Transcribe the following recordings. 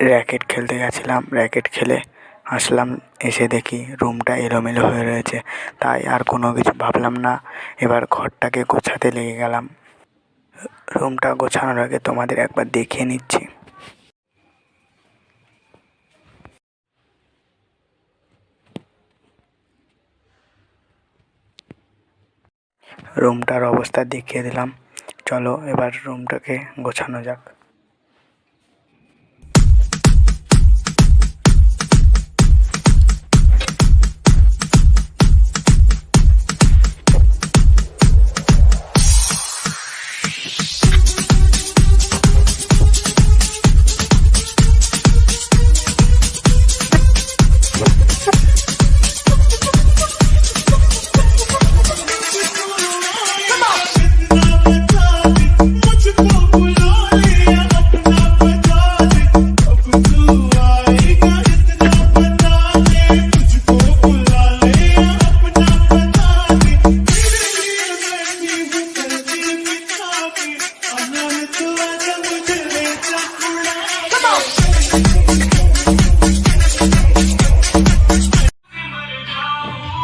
Racket খেলতে গেছিলাম, racket খেলে আসলাম, এসে দেখি রুমটা এলোমেলো হয়ে রয়েছে। তাই আর কোনো কিছু ভাবলাম না, এবার ঘরটাকে গোছাতে লেগে গেলাম। রুমটা গোছানোর আগে তোমাদের একবার দেখিয়ে নিচ্ছি। রুমটার অবস্থা দেখিয়ে দিলাম, চলো এবার রুমটাকে গোছানো যাক।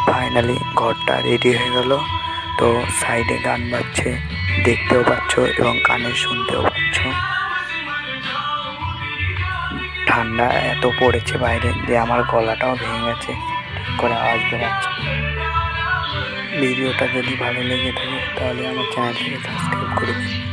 ফাইনালি ঘরটা রেডি হয়ে গেল। তো সাইডে গান বাজছে, দেখতেও পাচ্ছ এবং কানে শুনতেও পাচ্ছ। ঠান্ডা এত পড়েছে বাইরে যে আমার গলাটাও ভেঙে গেছে, ঠিক করে আওয়াজ বেরাচ্ছে। ভিডিওটা যদি ভালো লেগে থাকে তাহলে আমার চ্যানেলটিকে সাবস্ক্রাইব করে দিন।